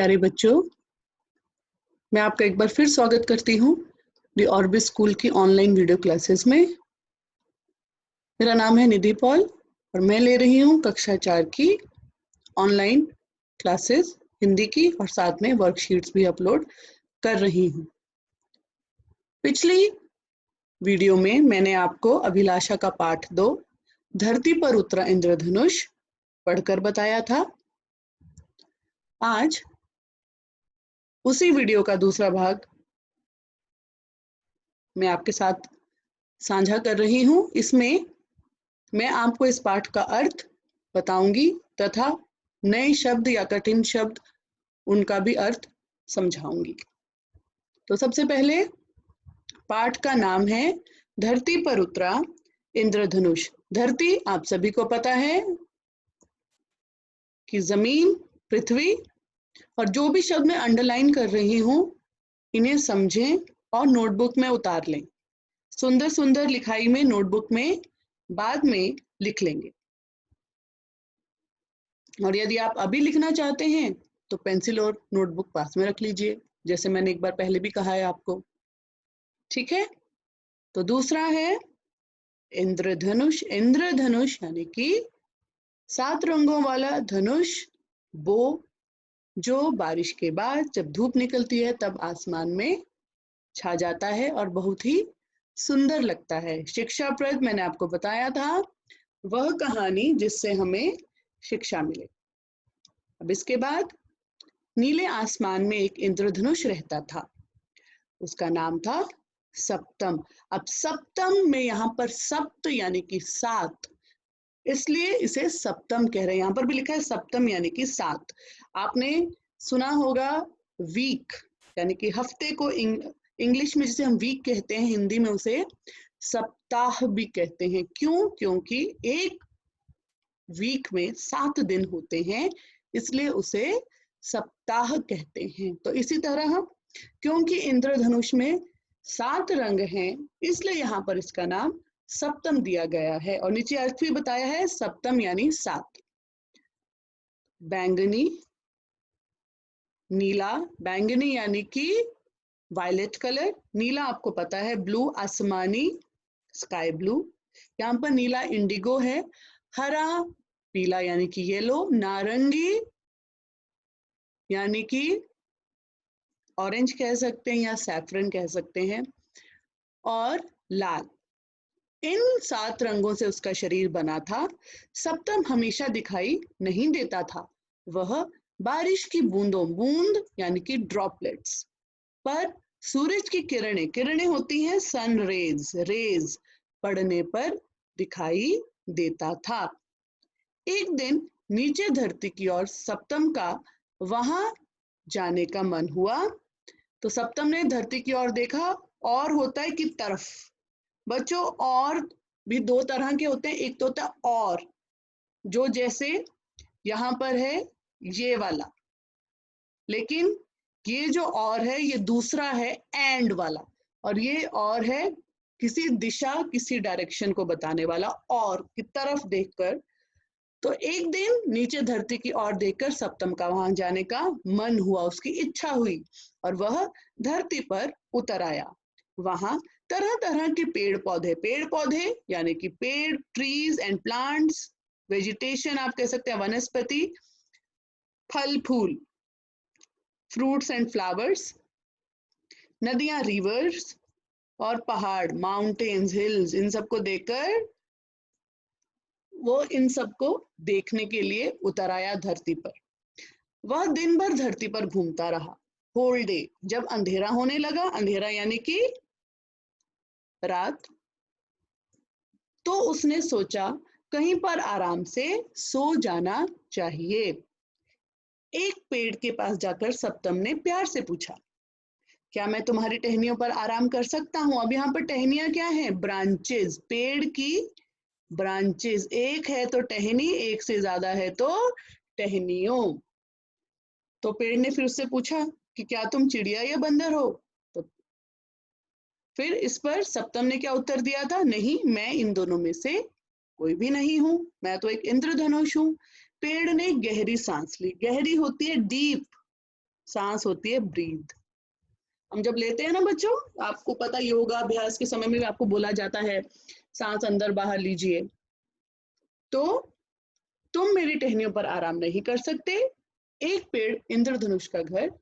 प्यारे बच्चों, मैं आपका एक बार फिर स्वागत करती हूँ दी ऑर्बिस स्कूल की ऑनलाइन वीडियो क्लासेस में। मेरा नाम है निधि पॉल और मैं ले रही हूँ कक्षा 4 की ऑनलाइन क्लासेस हिंदी की और साथ में वर्कशीट्स भी अपलोड कर रही हूँ। पिछली वीडियो में मैंने आपको अभिलाषा का पाठ 2 धरती पर उतरा इंद्रधनुष पढ़कर बताया था। आज उसी वीडियो का दूसरा भाग मैं आपके साथ साझा कर रही हूँ। इसमें मैं आपको इस पाठ का अर्थ बताऊंगी तथा नए शब्द या कठिन शब्द उनका भी अर्थ समझाऊंगी। तो सबसे पहले पाठ का नाम है धरती पर उतरा इंद्रधनुष। धरती आप सभी को पता है कि जमीन, पृथ्वी, और जो भी शब्द मैं अंडरलाइन कर रही हूँ इन्हें समझें और नोटबुक में उतार लें। सुंदर सुंदर लिखाई में नोटबुक में बाद में लिख लेंगे। और यदि आप अभी लिखना चाहते हैं तो पेंसिल और नोटबुक पास में रख लीजिए, जैसे मैंने एक बार पहले भी कहा है आपको। ठीक है, तो दूसरा है इंद्रधनुष। इंद्रधनुष यानी कि 7 रंगों वाला धनुष, वो जो बारिश के बाद जब धूप निकलती है तब आसमान में छा जाता है और बहुत ही सुंदर लगता है। शिक्षाप्रद मैंने आपको बताया था, वह कहानी जिससे हमें शिक्षा मिले। अब इसके बाद नीले आसमान में एक इंद्रधनुष रहता था, उसका नाम था सप्तम। अब सप्तम में यहाँ पर सप्त यानी कि 7, इसलिए इसे सप्तम कह रहे हैं। यहाँ पर भी लिखा है सप्तम यानी कि 7। आपने सुना होगा वीक यानी कि हफ्ते को इंग्लिश में जिसे हम वीक कहते हैं, हिंदी में उसे सप्ताह भी कहते हैं। क्यों? क्योंकि एक वीक में 7 दिन होते हैं, इसलिए उसे सप्ताह कहते हैं। तो इसी तरह क्योंकि इंद्रधनुष में 7 रंग हैं, इसलिए यहाँ पर इसका नाम सप्तम दिया गया है। और नीचे अर्थ भी बताया है, सप्तम यानी 7। बैंगनी, नीला, बैंगनी यानी कि वायलेट कलर, नीला आपको पता है ब्लू, आसमानी, स्काई ब्लू। यहाँ पर नीला इंडिगो है, हरा, पीला यानी कि येलो, नारंगी यानी कि ऑरेंज कह सकते हैं या सैफरन कह सकते हैं, और लाल। इन 7 रंगों से उसका शरीर बना था। सप्तम हमेशा दिखाई नहीं देता था, वह बारिश की बूंदों, बूंद यानी कि ड्रॉपलेट्स पर सूरज की किरणें, किरणें होती हैं सन रेज, रेज पड़ने पर दिखाई देता था। एक दिन नीचे धरती की ओर सप्तम का वहां जाने का मन हुआ, तो सप्तम ने धरती की ओर देखा। और होता है कि तरफ, बच्चों और भी 2 तरह के होते हैं। एक तो होता है और, जो जैसे यहाँ पर है ये वाला, लेकिन ये जो और है ये दूसरा है एंड वाला, और ये और है किसी दिशा, किसी डायरेक्शन को बताने वाला, और की तरफ देखकर। तो एक दिन नीचे धरती की ओर देखकर सप्तम का वहां जाने का मन हुआ, उसकी इच्छा हुई और वह धरती पर उतर आया। वहां तरह तरह के पेड़ पौधे, पेड़ पौधे यानी कि पेड़, ट्रीज एंड प्लांट्स, वेजिटेशन आप कह सकते हैं, वनस्पति, फल फूल, फ्रूट्स एंड फ्लावर्स, नदियां, रिवर्स, और पहाड़, माउंटेन्स, हिल्स, इन सबको देखकर वो इन सबको देखने के लिए उतर आया धरती पर। वह दिन भर धरती पर घूमता रहा, होल डे। जब अंधेरा होने लगा, अंधेरा यानी कि रात, तो उसने सोचा कहीं पर आराम से सो जाना चाहिए। एक पेड़ के पास जाकर सप्तम ने प्यार से पूछा, क्या मैं तुम्हारी टहनियों पर आराम कर सकता हूँ? अब यहाँ पर टहनियां क्या है? ब्रांचेस, पेड़ की ब्रांचेस। एक है तो टहनी, एक से ज्यादा है तो टहनियों। तो पेड़ ने फिर उससे पूछा कि क्या तुम चिड़िया या बंदर हो? तो फिर इस पर सप्तम ने क्या उत्तर दिया था? नहीं, मैं इन दोनों में से कोई भी नहीं हूं, मैं तो एक इंद्रधनुष हूं। पेड़ ने गहरी सांस ली, गहरी होती है डीप, सांस होती है ब्रीथ। हम जब लेते हैं ना बच्चों, आपको पता योगाभ्यास के समय में भी आपको बोला जाता है सांस अंदर बाहर लीजिए। तो तुम मेरी टहनियों पर आराम नहीं कर सकते, एक पेड़ इंद्रधनुष का घर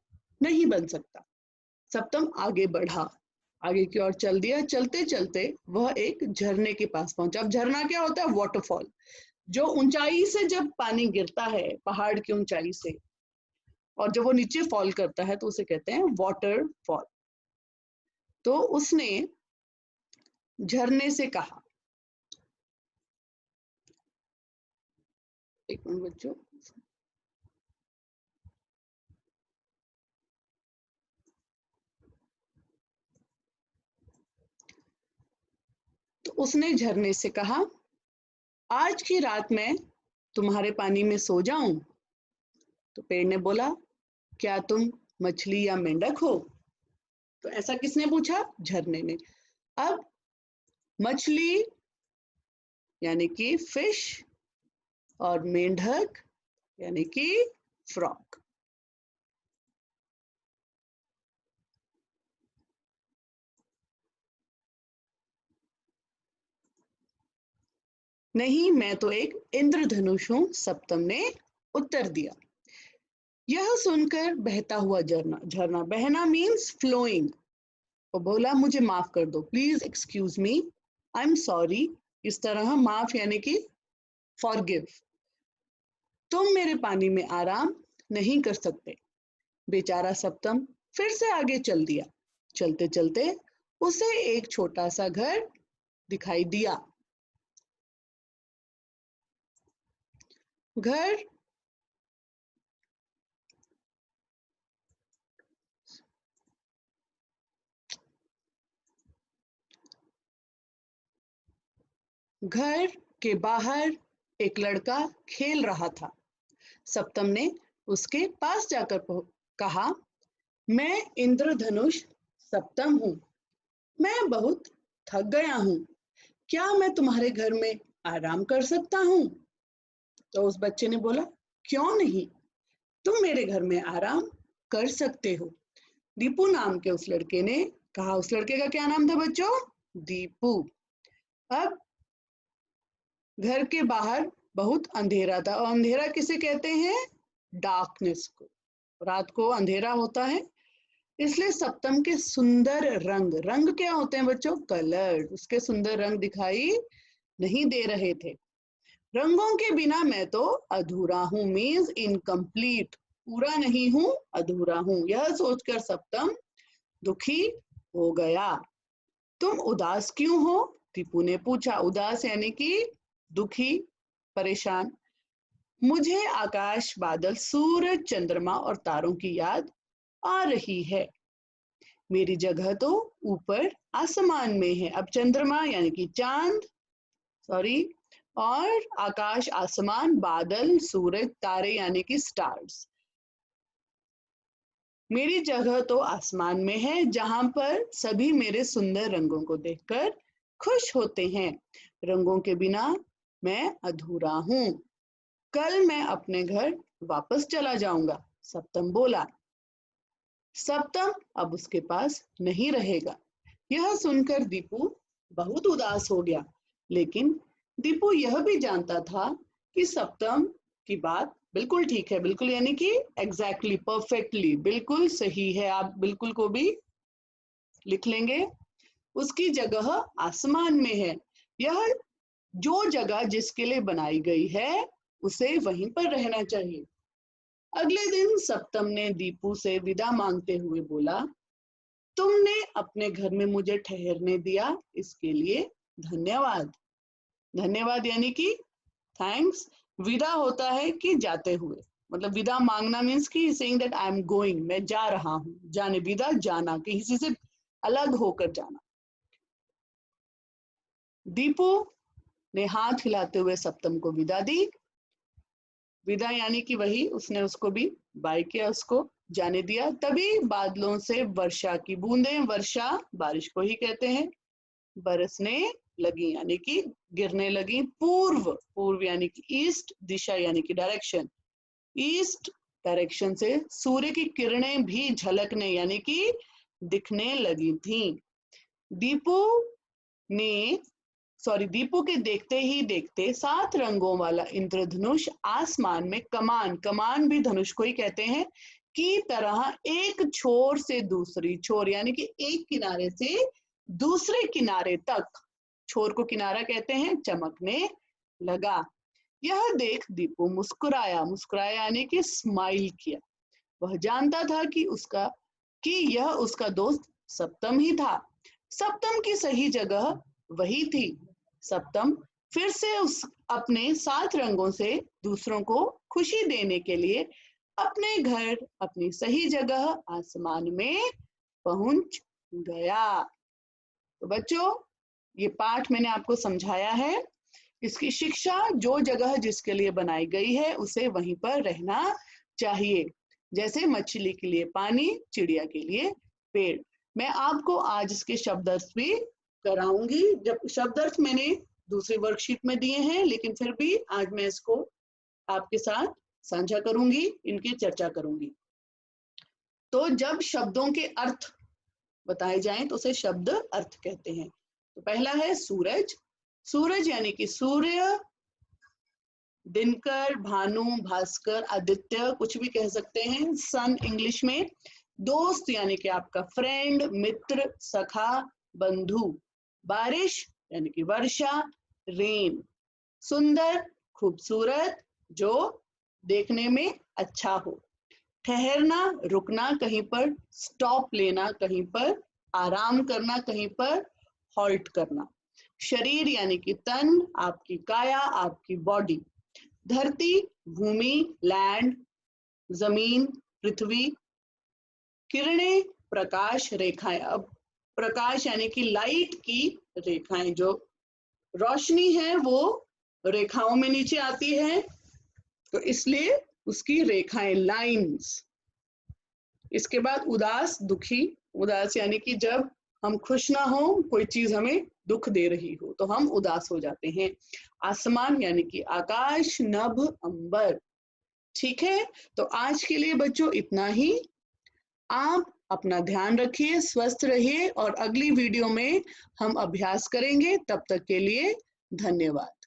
नहीं बन सकता। सप्तम आगे बढ़ा, आगे की ओर चल दिया। चलते चलते वह एक झरने के पास पहुंचा। अब झरना क्या होता है? वाटरफॉल। जो ऊंचाई से जब पानी गिरता है, पहाड़ की ऊंचाई से, और जब वो नीचे फॉल करता है तो उसे कहते हैं वाटरफॉल। तो उसने झरने से कहा, एक मिनट बच्चों, तो उसने झरने से कहा, आज की रात मैं तुम्हारे पानी में सो जाऊं? तो पेड़ ने बोला, क्या तुम मछली या मेंढक हो? तो ऐसा किसने पूछा? झरने ने। अब मछली यानी कि फिश और मेंढक यानी कि फ्रॉग। नहीं, मैं तो एक इंद्रधनुष हूं, सप्तम ने उत्तर दिया। यह सुनकर बहता हुआ झरना, झरना बहना मीन्स फ्लोइंग, वो बोला, मुझे माफ कर दो, please excuse me, I am sorry. इस तरह माफ यानी कि फॉरगिव। तुम मेरे पानी में आराम नहीं कर सकते। बेचारा सप्तम फिर से आगे चल दिया। चलते चलते उसे एक छोटा सा घर दिखाई दिया। घर घर के बाहर एक लड़का खेल रहा था। सप्तम ने उसके पास जाकर कहा, मैं इंद्रधनुष सप्तम हूँ, मैं बहुत थक गया हूँ, क्या मैं तुम्हारे घर में आराम कर सकता हूँ? तो उस बच्चे ने बोला, क्यों नहीं, तुम मेरे घर में आराम कर सकते हो। दीपू नाम के उस लड़के ने कहा। उस लड़के का क्या नाम था बच्चों? दीपू। अब घर के बाहर बहुत अंधेरा था, और अंधेरा किसे कहते हैं? डार्कनेस को। रात को अंधेरा होता है, इसलिए सप्तम के सुंदर रंग, रंग क्या होते हैं बच्चों? कलर। उसके सुंदर रंग दिखाई नहीं दे रहे थे। रंगों के बिना मैं तो अधूरा हूं, मीन्स इनकम्प्लीट, पूरा नहीं हूं, अधूरा हूं। यह सोचकर सप्तम दुखी हो गया। तुम उदास क्यों हो? टीपू ने पूछा। उदास यानी कि दुखी, परेशान। मुझे आकाश, बादल, सूरज, चंद्रमा और तारों की याद आ रही है। मेरी जगह तो ऊपर आसमान में है। अब चंद्रमा यानी कि चांद, सॉरी, और आकाश, आसमान, बादल, सूरज, तारे यानी कि स्टार्स। मेरी जगह तो आसमान में है, जहां पर सभी मेरे सुंदर रंगों को देखकर खुश होते हैं। रंगों के बिना मैं अधूरा हूं। कल मैं अपने घर वापस चला जाऊंगा, सप्तम बोला। सप्तम अब उसके पास नहीं रहेगा। यह सुनकर दीपू बहुत उदास हो गया, लेकिन दीपू यह भी जानता था कि सप्तम की बात बिल्कुल ठीक है। बिल्कुल यानी कि एग्जैक्टली, परफेक्टली, बिल्कुल सही है। आप बिल्कुल को भी लिख लेंगे। उसकी जगह आसमान में है। यह जो जगह जिसके लिए बनाई गई है, उसे वहीं पर रहना चाहिए। अगले दिन सप्तम ने दीपू से विदा मांगते हुए बोला, तुमने अपने घर में मुझे ठहरने दिया, इसके लिए धन्यवाद। धन्यवाद यानी कि थैंक्स। विदा होता है कि जाते हुए, मतलब विदा मांगना मीन्स कि saying that I am going, मैं जा रहा हूं। जाने, विदा जाना, किसी से अलग होकर जाना। दीपू ने हाथ हिलाते हुए सप्तम को विदा दी। विदा यानी कि वही, उसने उसको भी बाय किया, उसको जाने दिया। तभी बादलों से वर्षा की बूंदें, वर्षा बारिश को ही कहते हैं, बरसने लगी यानी कि गिरने लगी। पूर्व, पूर्व यानी कि ईस्ट, दिशा यानी कि डायरेक्शन, ईस्ट डायरेक्शन से सूर्य की किरणें भी झलकने यानी कि दिखने लगी थीं। दीपू के देखते ही देखते 7 रंगों वाला इंद्रधनुष आसमान में कमान भी धनुष को ही कहते हैं की तरह एक छोर से दूसरी छोर यानी कि एक किनारे से दूसरे किनारे तक, छोर को किनारा कहते हैं, चमकने लगा। यह देख दीपू मुस्कुराया यानी कि स्माइल किया। वह जानता था कि यह उसका दोस्त सप्तम ही था। सप्तम की सही जगह वही थी। सप्तम फिर से अपने 7 रंगों से दूसरों को खुशी देने के लिए अपने घर, अपनी सही जगह आसमान में पहुंच गया। तो बच्चों, ये पाठ मैंने आपको समझाया है। इसकी शिक्षा जो जगह जिसके लिए बनाई गई है उसे वहीं पर रहना चाहिए। जैसे मछली के लिए पानी, चिड़िया के लिए पेड़। मैं आपको आज इसके शब्दार्थ भी कराऊंगी। जब शब्दार्थ मैंने दूसरी वर्कशीट में दिए हैं, लेकिन फिर भी आज मैं इसको आपके साथ साझा करूंगी, इनकी चर्चा करूंगी। तो जब शब्दों के अर्थ बताए जाएं तो उसे शब्द अर्थ कहते हैं। तो पहला है सूरज। सूरज यानी कि सूर्य, दिनकर, भानु, भास्कर, आदित्य कुछ भी कह सकते हैं, सन इंग्लिश में। दोस्त यानी कि आपका फ्रेंड, मित्र, सखा, बंधु। बारिश यानी कि वर्षा, रेन। सुंदर, खूबसूरत, जो देखने में अच्छा हो। ठहरना, रुकना, कहीं पर स्टॉप लेना, कहीं पर आराम करना, कहीं पर हॉल्ट करना। शरीर यानी कि तन, आपकी काया, आपकी बॉडी। धरती, भूमि, लैंड, जमीन, पृथ्वी। किरणें, प्रकाश, रेखाएं। अब प्रकाश यानी कि लाइट की रेखाएं, जो रोशनी है वो रेखाओं में नीचे आती है, तो इसलिए उसकी रेखाएं, लाइंस। इसके बाद उदास, दुखी। उदास यानी कि जब हम खुश ना हो, कोई चीज हमें दुख दे रही हो तो हम उदास हो जाते हैं। आसमान यानी कि आकाश, नभ, अंबर। ठीक है, तो आज के लिए बच्चों इतना ही। आप अपना ध्यान रखिए, स्वस्थ रहिए और अगली वीडियो में हम अभ्यास करेंगे। तब तक के लिए धन्यवाद।